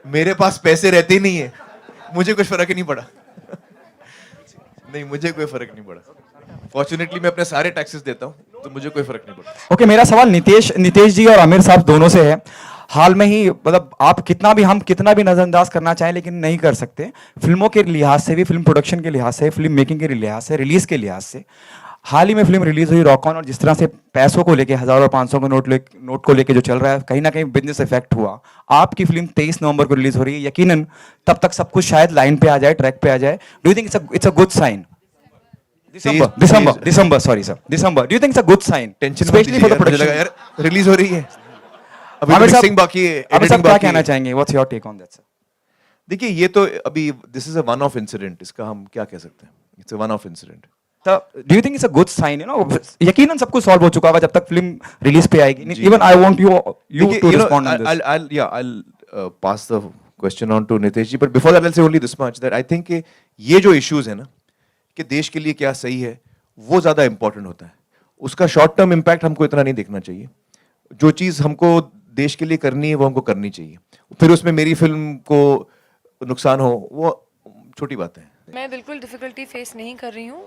मेरे पास पैसे रहते ही नहीं है, मुझे कुछ फर्क ही नहीं पड़ा। नहीं, मुझे कोई फर्क नहीं पड़ा। फॉर्चुनेटली मैं अपने सारे टैक्सेस देता हूँ, तो मुझे कोई फर्क नहीं पड़ा। ओके, मेरा सवाल नितेश जी और आमिर साहब दोनों से है। हाल में ही मतलब आप हम कितना भी नजरअंदाज करना चाहें लेकिन नहीं कर सकते, फिल्मों के लिहाज से भी, फिल्म प्रोडक्शन के लिहाज से, फिल्म मेकिंग के लिहाज से, रिलीज के लिहाज से, हाल ही में फिल्म रिलीज हुई रॉक ऑन, और जिस तरह से पैसों को लेके, 1000 और 500 के नोट को लेके जो चल रहा है, कहीं ना कहीं बिजनेस इफेक्ट हुआ। आपकी फिल्म 23 नवंबर को रिलीज हो रही है, यकीनन तब तक सब कुछ शायद लाइन पे आ जाए, ट्रैक पे आ जाए। Do you think it's a good sign? December, sorry sir, December. Do you think it's a good sign, tension specially for the production? यार, रिलीज हो रही है, अभी आमिर साहब, मिक्सिंग बाकी है, आमिर साहब एडिटिंग क्या बाकी कहना है। चाहेंगे? What's your take on that sir? देखिए, ये तो अभी this is a one off incident, इसका हम क्या कह सकते हैं? It's a one off incident. Do you think it's a good sign? You know, यकीनन सब कुछ सॉल्व हो चुका होगा जब तक फिल्म रिलीज पे आएगी। Even I want you to respond on this. I'll pass the question on to Nitesh ji, but before that I'll say only this much, that I think कि ये जो issues है ना, कि देश के लिए क्या सही है, वो ज्यादा इंपॉर्टेंट होता है। उसका शॉर्ट टर्म इम्पैक्ट हमको इतना नहीं देखना चाहिए। जो चीज हमको देश के लिए करनी है वो हमको करनी चाहिए। फिर उसमें मेरी फिल्म को नुकसान हो, वो छोटी बात है। मैं बिल्कुल डिफ़िकल्टी फेस नहीं कर रही हूँ।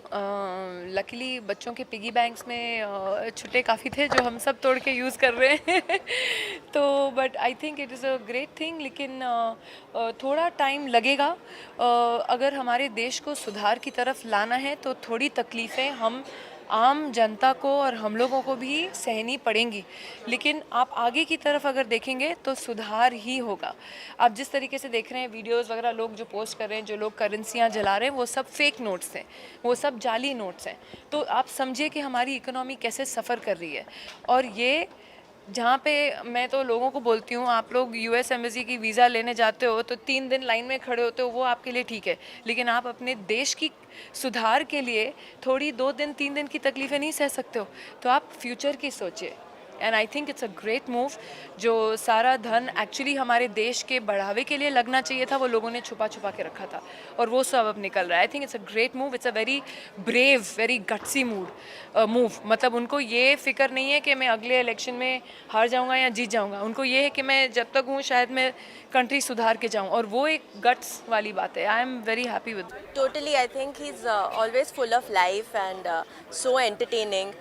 लकीली बच्चों के पिगी बैंक्स में छुट्टे काफ़ी थे जो हम सब तोड़ के यूज़ कर रहे हैं। तो but I think it is a great thing, लेकिन थोड़ा टाइम लगेगा। अगर हमारे देश को सुधार की तरफ लाना है तो थोड़ी तकलीफ़ें हम आम जनता को और हम लोगों को भी सहनी पड़ेंगी, लेकिन आप आगे की तरफ अगर देखेंगे तो सुधार ही होगा। आप जिस तरीके से देख रहे हैं वीडियोस वगैरह लोग जो पोस्ट कर रहे हैं, जो लोग करेंसियाँ जला रहे हैं, वो सब फेक नोट्स हैं, वो सब जाली नोट्स हैं। तो आप समझिए कि हमारी इकोनॉमी कैसे सफ़र कर रही है। और ये जहाँ पे मैं तो लोगों को बोलती हूँ, आप लोग यूएस एम्बेसी की वीज़ा लेने जाते हो तो 3 दिन लाइन में खड़े होते हो, वो आपके लिए ठीक है, लेकिन आप अपने देश की सुधार के लिए थोड़ी 2 दिन 3 दिन की तकलीफ़ें नहीं सह सकते हो। तो आप फ्यूचर की सोचिए। And I think it's a great move. जो सारा धन एक्चुअली हमारे देश के बढ़ावे के लिए लगना चाहिए था, वो लोगों ने छुपा छुपा के रखा था, और वो सब अब निकल रहा है। I think it's a great move. It's a very brave, very gutsy move. मतलब उनको ये फिक्र नहीं है कि मैं अगले इलेक्शन में हार जाऊंगा या जीत जाऊंगा। उनको ये है कि मैं जब तक हूँ शायद मैं कंट्री सुधार के जाऊँ, और वो एक गट्स वाली बात है। I am very happy with. Totally, I think he's always full of life and so entertaining.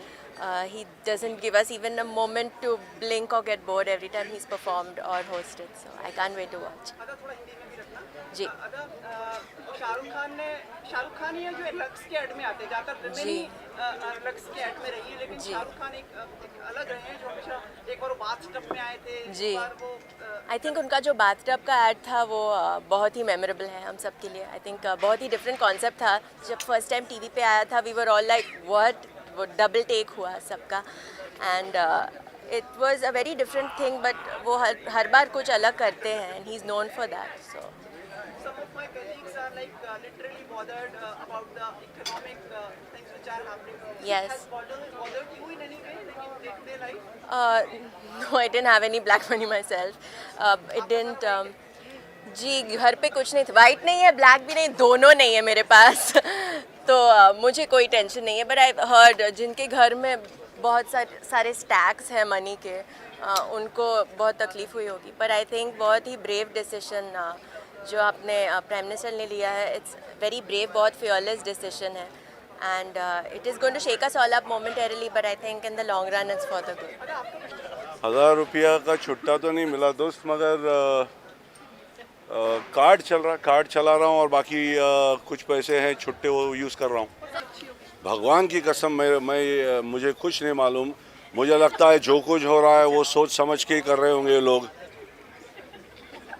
He doesn't give us even a moment to blink or get bored every time he's performed or hosted. So I can't wait to watch. जी शाहरुख खान ही है जो lux के add में आते हैं, ज्यादातर फिल्में जी। नहीं lux के ऐड में रही है, लेकिन जी। शाहरुख खान एक अलग रहे हैं जो हमेशा, एक बार वो बाथटब में आए थे, जी। एक बार वो आई थिंक उनका जो बाथटब का ऐड था वो बहुत ही मेमोरेबल है हम सब के लिए। आई थिंक बहुत ही डिफरेंट कॉन्सेप्ट था। जब फर्स्ट टाइम टीवी पे आया था, we were all like what, वो डबल टेक हुआ सबका, and it was a very different thing, but वो हर बार कुछ अलग करते हैं, and he is known for that. So some of my colleagues are like literally bothered about the economic things which are happening. Yes. Has bothered you in any way, like in day-to-day life? No, I didn't have any black money myself. It didn't. जी, घर पे कुछ नहीं था, white नहीं है, black भी नहीं, दोनों नहीं है मेरे पास। तो मुझे कोई टेंशन नहीं है, बट आई हर्ड जिनके घर में बहुत सारे स्टैक्स हैं मनी के, उनको बहुत तकलीफ हुई होगी। पर आई थिंक बहुत ही ब्रेव डिसीजन जो आपने प्राइम मिनिस्टर ने लिया है, इट्स वेरी ब्रेव, बहुत फियरलेस डिसीजन है, and it is going to shake us all up momentarily, but I think in the long run it's for the good. 1000 रुपया का छुट्टा तो नहीं मिला दोस्त, मगर कार्ड चला रहा हूँ, और बाकी कुछ पैसे हैं छुट्टे, वो यूज़ कर रहा हूँ। भगवान की कसम, मुझे कुछ नहीं मालूम। मुझे लगता है जो कुछ हो रहा है वो सोच समझ के ही कर रहे होंगे ये लोग।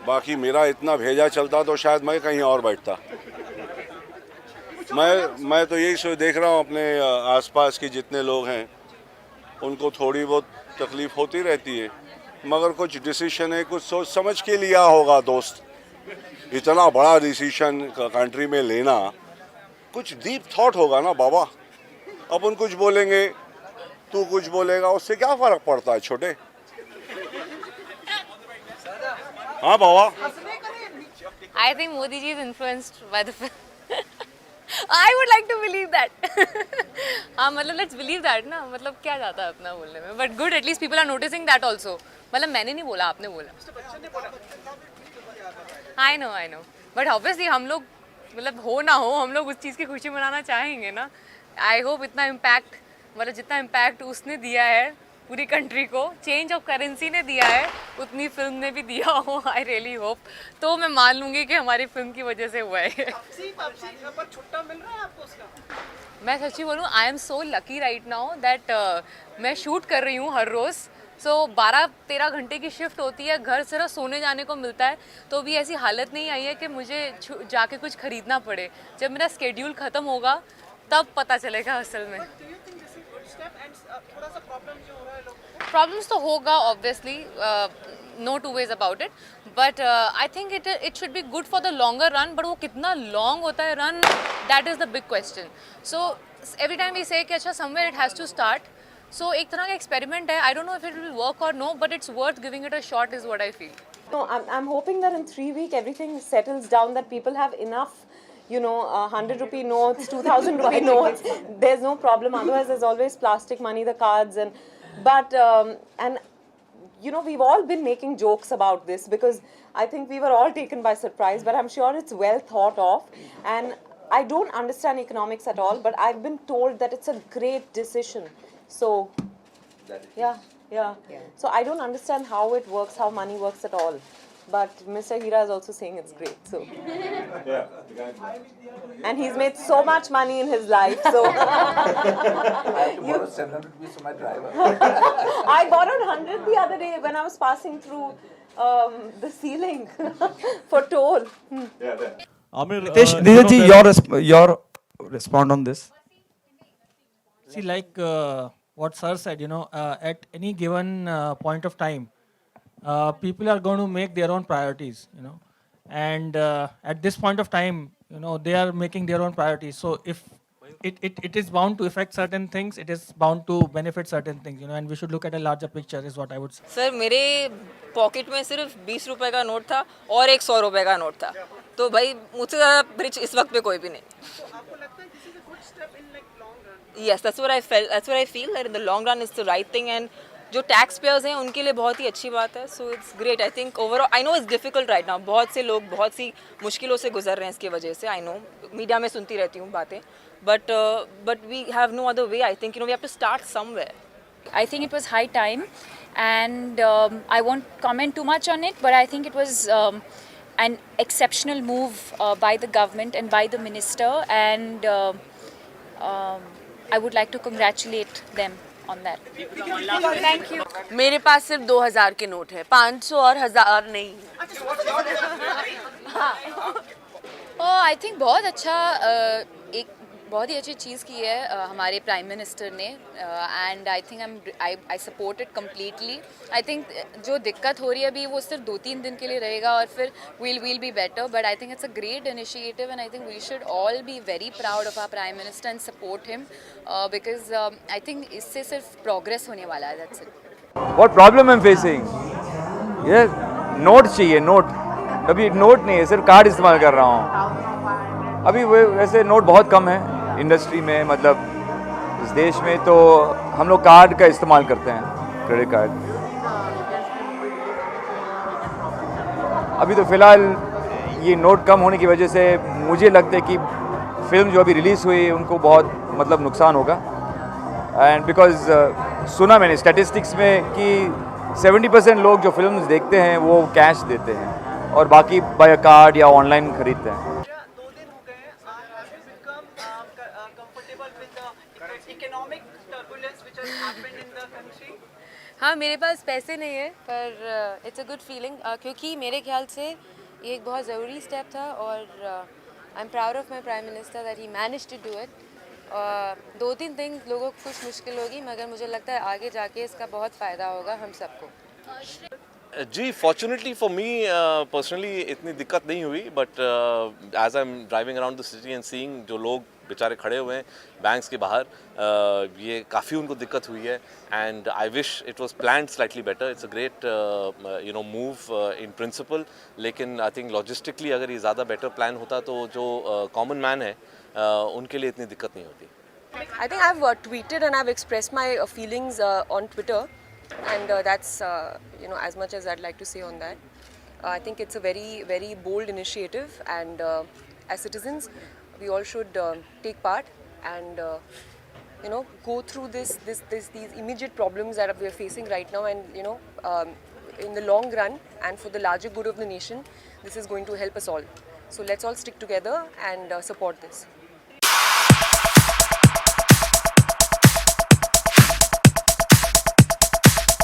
बाकी मेरा इतना भेजा चलता तो शायद मैं कहीं और बैठता। मैं तो यही देख रहा हूँ, अपने आसपास के जितने लोग हैं उनको थोड़ी बहुत तकलीफ़ होती रहती है, मगर कुछ डिसीजन है, कुछ सोच समझ के लिया होगा दोस्त। इतना बड़ा डिसीजन कंट्री में लेना, कुछ डीप थॉट होगा ना बाबा। अपन कुछ बोलेंगे, तू कुछ बोलेगा, उससे क्या फ़र्क पड़ता है छोटे? हाँ बाबा। I think Modi ji is influenced by the film. I would like to believe that. हाँ मतलब let's believe that ना, मतलब क्या जाता है अपना बोलने में, but good, at least people are noticing that also. मतलब मैंने नहीं बोला, आपने बोला। आई नो बट ऑब्वियसली हम लोग मतलब हो ना हो हम लोग उस चीज़ की खुशी मनाना चाहेंगे ना. आई होप इतना इम्पैक्ट मतलब जितना इम्पैक्ट उसने दिया है पूरी कंट्री को, चेंज ऑफ करेंसी ने दिया है, उतनी फिल्म ने भी दिया हो. I really hope. तो मैं मान लूँगी कि हमारी फिल्म की वजह से हुआ है. पर छुट्टा मिल रहा है आपको उसका? मैं सच्ची बोलूँ I am so lucky right now that मैं शूट कर रही हूँ हर रोज़. सो 12-13 घंटे की शिफ्ट होती है, घर सिर्फ सोने जाने को मिलता है. तो भी ऐसी हालत नहीं आई है कि मुझे जाके कुछ खरीदना पड़े. जब मेरा स्केड्यूल ख़त्म होगा तब पता चलेगा असल में. Do you think this is good step and थोड़ा सा प्रॉब्लम जो हो रहा है लोगों को? प्रॉब्लम्स तो होगा obviously, no two ways about it, but I think it should be good for the longer run. But वो कितना लॉन्ग होता है run, that is the big question. So every time we say कि अच्छा somewhere it has to start. So एक तरह का experiment है. I don't know if it will work or no, but it's worth giving it a shot is what I feel. No, I'm hoping that in 3 weeks everything settles down, that people have enough, 100 rupee notes, 2000 rupee notes. There's no problem. Otherwise, there's always plastic money, the cards, and we've all been making jokes about this because I think we were all taken by surprise. But I'm sure it's well thought of, and I don't understand economics at all. But I've been told that it's a great decision. So, yeah. So I don't understand how it works, how money works at all. But Mr. Hira is also saying it's great. So. And he's made so much money in his life. So. borrowed 700 rupees from my driver. I borrowed 100 the other day when I was passing through the ceiling for toll. Nitesh ji, your respond on this. See, like what sir said, at any given point of time, people are going to make their own priorities, and at this point of time, they are making their own priorities. So if it is bound to affect certain things, it is bound to benefit certain things, and we should look at a larger picture is what I would say. Sir मेरे pocket में सिर्फ 20 रुपए का note था और एक 100 रुपए का नोट था. तो भाई मुझसे ज़्यादा रिच इस वक्त पे कोई भी नहीं. तो आपको लगता है this is a good step in like long run? Yes, that's what I felt. That's what I feel that in the long run it's the right thing, and जो टैक्स पेयर्स हैं उनके लिए बहुत ही अच्छी बात है. So it's great. I think overall I know it's difficult right now. बहुत से लोग बहुत सी मुश्किलों से गुजर रहे हैं इसकी वजह से. आई नो मीडिया में सुनती रहती हूँ बातें, but we have no other way. I think we have to start somewhere. I think it was high time, and I won't comment too much on it, but I think it was an exceptional move by the government and by the minister, and I would like to congratulate them on that. Thank you. मेरे पास सिर्फ 2000 के note है, 500 और 1000 नहीं. I think बहुत अच्छा एक बहुत ही अच्छी चीज़ की है हमारे प्राइम मिनिस्टर ने, and I think I support it completely. I think जो दिक्कत हो रही है अभी वो सिर्फ 2-3 दिन के लिए रहेगा और फिर we'll be better, but I think it's a great initiative, and I think we should all be very proud of our prime minister and support him because I think इससे सिर्फ progress होने वाला है. That's it. What problem I'm facing? ये note चाहिए, note. अभी note नहीं है, सिर्फ कार्ड इस्तेमाल कर रहा हूँ. अभी वैसे नोट बहुत कम है इंडस्ट्री में, मतलब इस देश में. तो हम लोग कार्ड का इस्तेमाल करते हैं, क्रेडिट कार्ड. अभी तो फ़िलहाल ये नोट कम होने की वजह से मुझे लगता है कि फिल्म जो अभी रिलीज़ हुई उनको बहुत मतलब नुकसान होगा. एंड बिकॉज सुना मैंने स्टैटिस्टिक्स में कि 70% लोग जो फिल्म्स देखते हैं वो कैश देते हैं और बाकी बाय कार्ड या ऑनलाइन खरीदते हैं. 2 दिन हो गए. Have you become comfortable with the economic turbulence which has happened in the country? हाँ, मेरे पास पैसे नहीं है, पर इट्स अ गुड फीलिंग क्योंकि मेरे ख्याल से ये एक बहुत ज़रूरी स्टेप था और I am proud of my prime minister that he manage to do it. 2-3 दिन लोगों को कुछ मुश्किल होगी, मगर मुझे लगता है आगे जाके इसका बहुत फ़ायदा होगा हम सबको. जी, फॉर्चुनेटली फॉर मी पर्सनली इतनी दिक्कत नहीं हुई, but as I am driving around the city and seeing जो लोग बेचारे खड़े हुए हैं बैंक्स के बाहर, ये काफ़ी उनको दिक्कत हुई है. And I wish it was planned slightly better. It's a great move in principle, लेकिन आई थिंक लॉजिस्टिकली अगर ये ज़्यादा बेटर प्लान होता तो जो कॉमन मैन है उनके लिए इतनी दिक्कत नहीं होती. I think I've tweeted and I've expressed my feelings on Twitter, and that's as much as I'd like to say on that. I think it's a very, very bold initiative, and as citizens, we all should take part and go through these immediate problems that we are facing right now, and in the long run and for the larger good of the nation, this is going to help us all. So let's all stick together and support this.